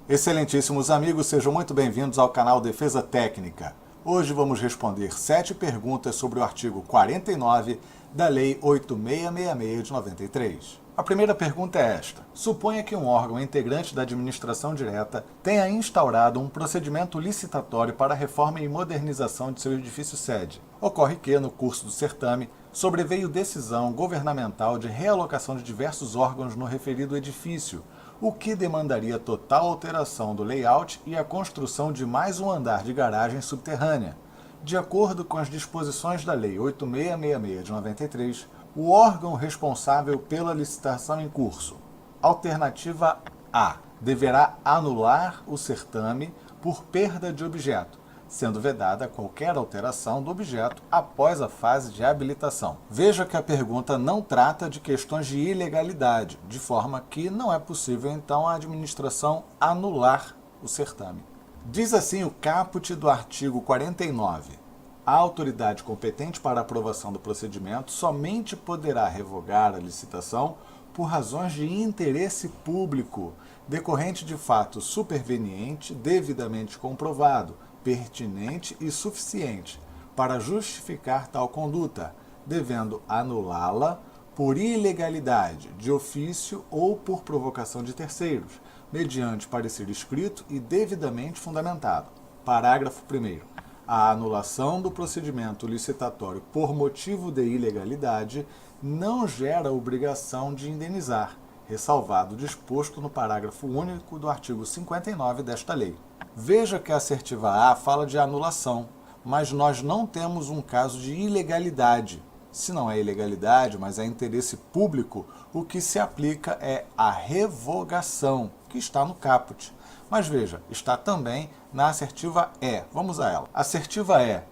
Excelentíssimos amigos, sejam muito bem-vindos ao canal Defesa Técnica. Hoje vamos responder 7 perguntas sobre o artigo 49 da Lei 8666 de 93. A primeira pergunta é esta. Suponha que um órgão integrante da administração direta tenha instaurado um procedimento licitatório para a reforma e modernização de seu edifício sede. Ocorre que, no curso do certame, sobreveio decisão governamental de realocação de diversos órgãos no referido edifício, o que demandaria total alteração do layout e a construção de mais um andar de garagem subterrânea. De acordo com as disposições da Lei 8666 de 93, o órgão responsável pela licitação em curso. Alternativa A. Deverá anular o certame por perda de objeto, sendo vedada qualquer alteração do objeto após a fase de habilitação. Veja que a pergunta não trata de questões de ilegalidade, de forma que não é possível, então, a administração anular o certame. Diz assim o caput do artigo 49. A autoridade competente para a aprovação do procedimento somente poderá revogar a licitação por razões de interesse público, decorrente de fato superveniente, devidamente comprovado, pertinente e suficiente para justificar tal conduta, devendo anulá-la por ilegalidade, de ofício ou por provocação de terceiros, mediante parecer escrito e devidamente fundamentado. Parágrafo 1º. A anulação do procedimento licitatório por motivo de ilegalidade não gera obrigação de indenizar, ressalvado o disposto no parágrafo único do artigo 59 desta lei. Veja que a assertiva A fala de anulação, mas nós não temos um caso de ilegalidade. Se não é ilegalidade, mas é interesse público, o que se aplica é a revogação, que está no caput. Mas veja, está também na assertiva E. Vamos a ela. Assertiva E.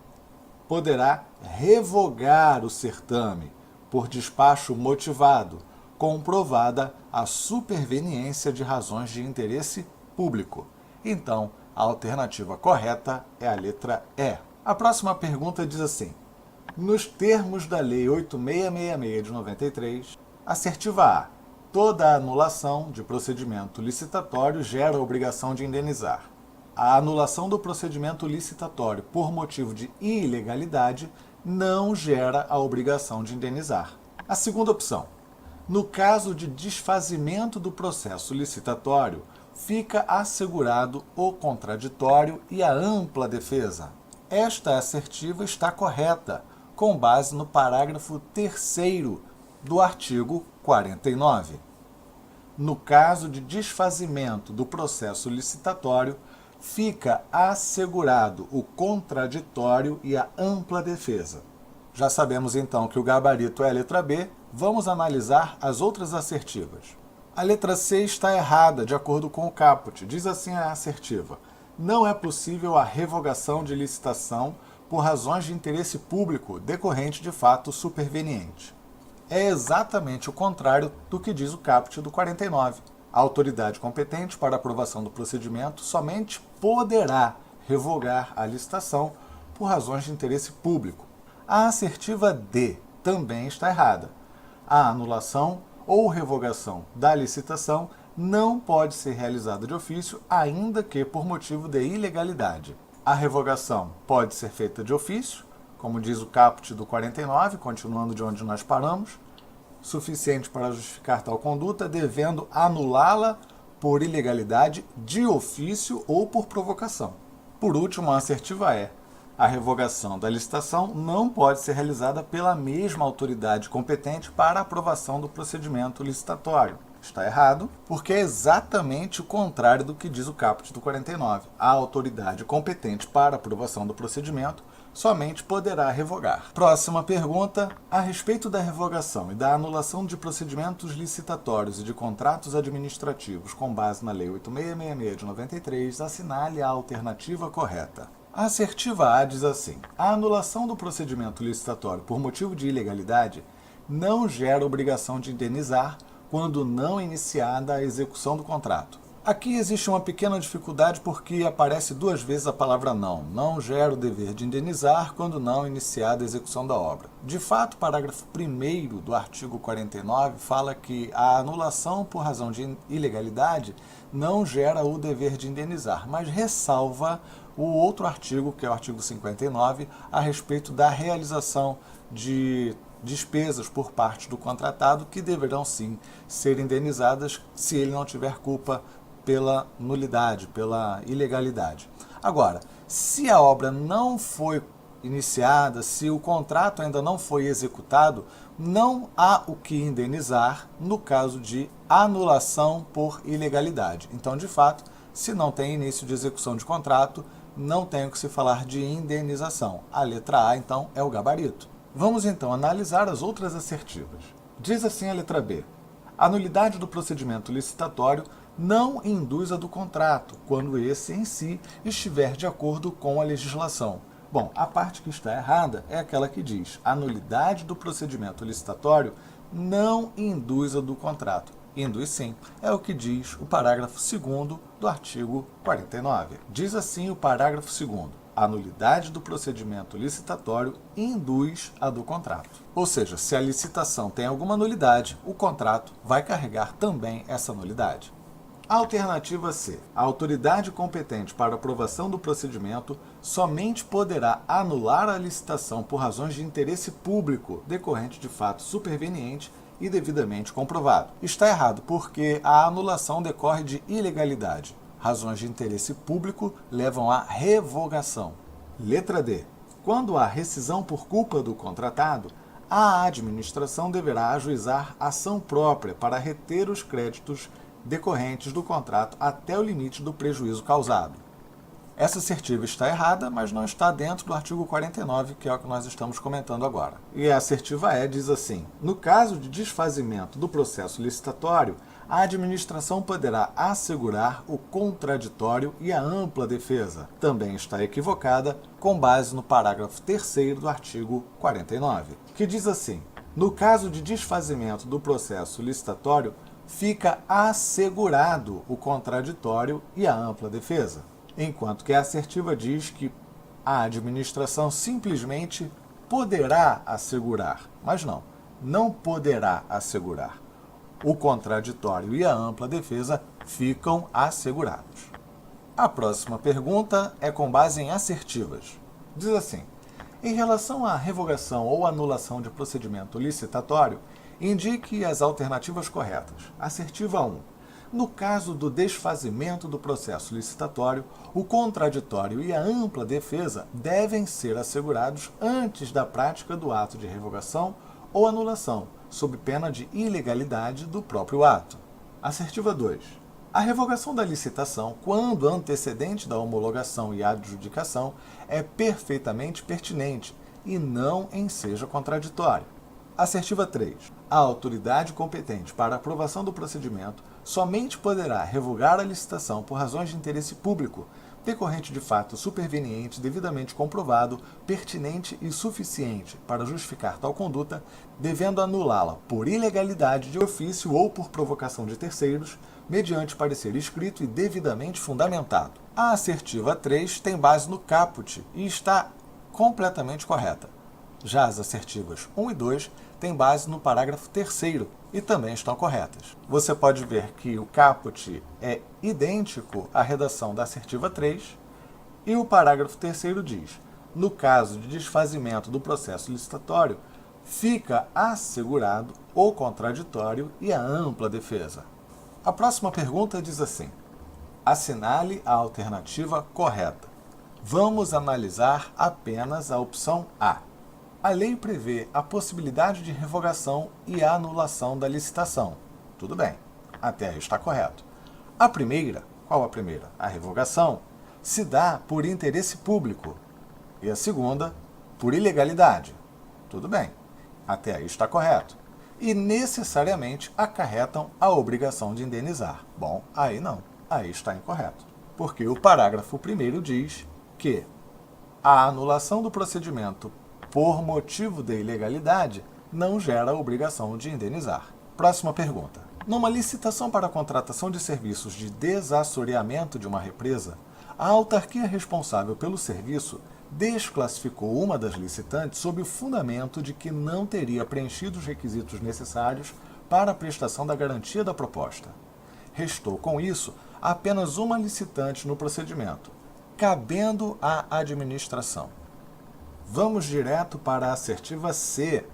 Poderá revogar o certame por despacho motivado, comprovada a superveniência de razões de interesse público. Então, a alternativa correta é a letra E. A próxima pergunta diz assim: nos termos da Lei 8666 de 93, assertiva A. Toda anulação de procedimento licitatório gera obrigação de indenizar. A anulação do procedimento licitatório por motivo de ilegalidade não gera a obrigação de indenizar. A segunda opção. No caso de desfazimento do processo licitatório, fica assegurado o contraditório e a ampla defesa. Esta assertiva está correta, com base no parágrafo 3º do artigo 49. No caso de desfazimento do processo licitatório, fica assegurado o contraditório e a ampla defesa. Já sabemos então que o gabarito é a letra B, vamos analisar as outras assertivas. A letra C está errada, de acordo com o caput. Diz assim a assertiva: não é possível a revogação de licitação por razões de interesse público decorrente de fato superveniente. É exatamente o contrário do que diz o caput do 49. A autoridade competente para aprovação do procedimento somente poderá revogar a licitação por razões de interesse público. A assertiva D também está errada. A anulação ou revogação da licitação não pode ser realizada de ofício, ainda que por motivo de ilegalidade. A revogação pode ser feita de ofício, como diz o caput do 49, continuando de onde nós paramos, suficiente para justificar tal conduta, devendo anulá-la por ilegalidade de ofício ou por provocação. Por último, a assertiva E. A revogação da licitação não pode ser realizada pela mesma autoridade competente para a aprovação do procedimento licitatório. Está errado, porque é exatamente o contrário do que diz o caput do 49. A autoridade competente para a aprovação do procedimento somente poderá revogar. Próxima pergunta. A respeito da revogação e da anulação de procedimentos licitatórios e de contratos administrativos com base na Lei 8666 de 93, assinale a alternativa correta. A assertiva A diz assim: a anulação do procedimento licitatório por motivo de ilegalidade não gera obrigação de indenizar quando não iniciada a execução do contrato. Aqui existe uma pequena dificuldade porque aparece 2 vezes a palavra não. Não gera o dever de indenizar quando não iniciada a execução da obra. De fato, o parágrafo 1º do artigo 49 fala que a anulação por razão de ilegalidade não gera o dever de indenizar, mas ressalva o outro artigo, que é o artigo 59, a respeito da realização de despesas por parte do contratado que deverão sim ser indenizadas se ele não tiver culpa pela nulidade, pela ilegalidade. Agora, se a obra não foi iniciada, se o contrato ainda não foi executado, não há o que indenizar no caso de anulação por ilegalidade. Então, de fato, se não tem início de execução de contrato, não tem o que se falar de indenização. A letra A, então, é o gabarito. Vamos, então, analisar as outras assertivas. Diz assim a letra B: a nulidade do procedimento licitatório não induz a do contrato, quando esse em si estiver de acordo com a legislação. Bom, a parte que está errada é aquela que diz: a nulidade do procedimento licitatório não induz a do contrato. Induz sim, é o que diz o parágrafo 2º do artigo 49. Diz assim o parágrafo 2º: a nulidade do procedimento licitatório induz a do contrato. Ou seja, se a licitação tem alguma nulidade, o contrato vai carregar também essa nulidade. Alternativa C. A autoridade competente para aprovação do procedimento somente poderá anular a licitação por razões de interesse público decorrente de fato superveniente e devidamente comprovado. Está errado, porque a anulação decorre de ilegalidade. Razões de interesse público levam à revogação. Letra D. Quando há rescisão por culpa do contratado, a administração deverá ajuizar ação própria para reter os créditos decorrentes do contrato até o limite do prejuízo causado. Essa assertiva está errada, mas não está dentro do artigo 49, que é o que nós estamos comentando agora. E a assertiva E diz assim: no caso de desfazimento do processo licitatório, a administração poderá assegurar o contraditório e a ampla defesa. Também está equivocada com base no parágrafo 3º do artigo 49, que diz assim: no caso de desfazimento do processo licitatório, fica assegurado o contraditório e a ampla defesa, enquanto que a assertiva diz que a administração simplesmente poderá assegurar, mas não poderá assegurar. O contraditório e a ampla defesa ficam assegurados. A próxima pergunta é com base em assertivas. Diz assim: em relação à revogação ou anulação de procedimento licitatório, indique as alternativas corretas. Assertiva 1. No caso do desfazimento do processo licitatório, o contraditório e a ampla defesa devem ser assegurados antes da prática do ato de revogação ou anulação, sob pena de ilegalidade do próprio ato. Assertiva 2. A revogação da licitação, quando antecedente da homologação e adjudicação, é perfeitamente pertinente e não enseja contraditório. Assertiva 3. A autoridade competente para aprovação do procedimento somente poderá revogar a licitação por razões de interesse público, decorrente de fato superveniente, devidamente comprovado, pertinente e suficiente para justificar tal conduta, devendo anulá-la por ilegalidade de ofício ou por provocação de terceiros, mediante parecer escrito e devidamente fundamentado. A assertiva 3 tem base no caput e está completamente correta. Já as assertivas 1 e 2 têm base no parágrafo 3º e também estão corretas. Você pode ver que o caput é idêntico à redação da assertiva 3 e o parágrafo 3º diz: no caso de desfazimento do processo licitatório, fica assegurado o contraditório e a ampla defesa. A próxima pergunta diz assim: assinale a alternativa correta. Vamos analisar apenas a opção A. A lei prevê a possibilidade de revogação e anulação da licitação. Tudo bem, até aí está correto. A primeira, qual a primeira? A revogação, se dá por interesse público. E a segunda, por ilegalidade. Tudo bem, até aí está correto. E necessariamente acarretam a obrigação de indenizar. Bom, aí não, aí está incorreto. Porque o parágrafo 1º diz que a anulação do procedimento por motivo de ilegalidade, não gera a obrigação de indenizar. Próxima pergunta. Numa licitação para a contratação de serviços de desassoreamento de uma represa, a autarquia responsável pelo serviço desclassificou uma das licitantes sob o fundamento de que não teria preenchido os requisitos necessários para a prestação da garantia da proposta. Restou, com isso, há apenas uma licitante no procedimento, cabendo à administração. Vamos direto para a assertiva C.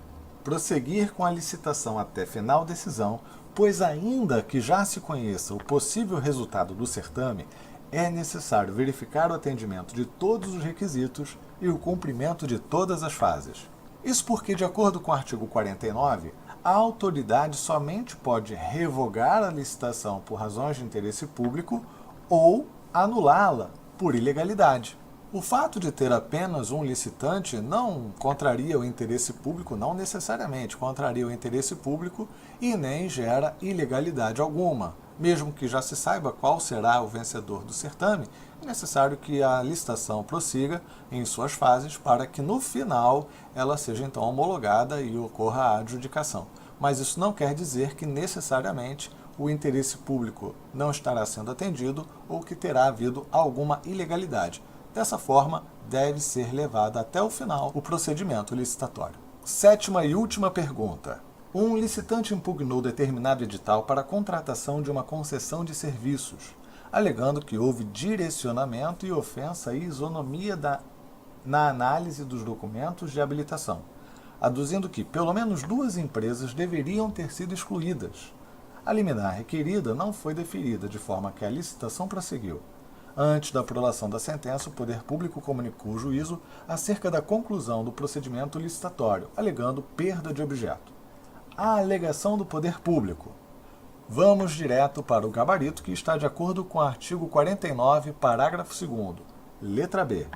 Prosseguir com a licitação até final decisão, pois ainda que já se conheça o possível resultado do certame, é necessário verificar o atendimento de todos os requisitos e o cumprimento de todas as fases. Isso porque, de acordo com o artigo 49, a autoridade somente pode revogar a licitação por razões de interesse público ou anulá-la por ilegalidade. O fato de ter apenas um licitante não contraria o interesse público, não necessariamente contraria o interesse público e nem gera ilegalidade alguma. Mesmo que já se saiba qual será o vencedor do certame, é necessário que a licitação prossiga em suas fases para que no final ela seja então homologada e ocorra a adjudicação. Mas isso não quer dizer que necessariamente o interesse público não estará sendo atendido ou que terá havido alguma ilegalidade. Dessa forma, deve ser levado até o final o procedimento licitatório. Sétima e última pergunta. Um licitante impugnou determinado edital para a contratação de uma concessão de serviços, alegando que houve direcionamento e ofensa à isonomia na análise dos documentos de habilitação, aduzindo que pelo menos 2 empresas deveriam ter sido excluídas. A liminar requerida não foi deferida, de forma que a licitação prosseguiu. Antes da aprovação da sentença, o Poder Público comunicou o juízo acerca da conclusão do procedimento licitatório, alegando perda de objeto. A alegação do Poder Público. Vamos direto para o gabarito, que está de acordo com o artigo 49, parágrafo 2º, letra B.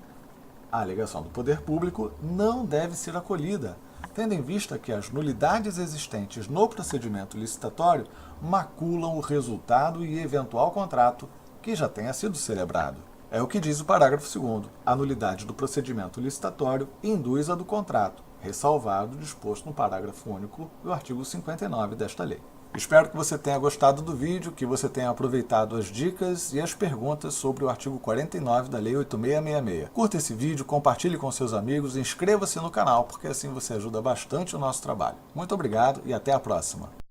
A alegação do Poder Público não deve ser acolhida, tendo em vista que as nulidades existentes no procedimento licitatório maculam o resultado e eventual contrato que já tenha sido celebrado. É o que diz o parágrafo 2º. A nulidade do procedimento licitatório induz a do contrato, ressalvado o disposto no parágrafo único do artigo 59 desta lei. Espero que você tenha gostado do vídeo, que você tenha aproveitado as dicas e as perguntas sobre o artigo 49 da Lei 8666. Curta esse vídeo, compartilhe com seus amigos e inscreva-se no canal, porque assim você ajuda bastante o nosso trabalho. Muito obrigado e até a próxima!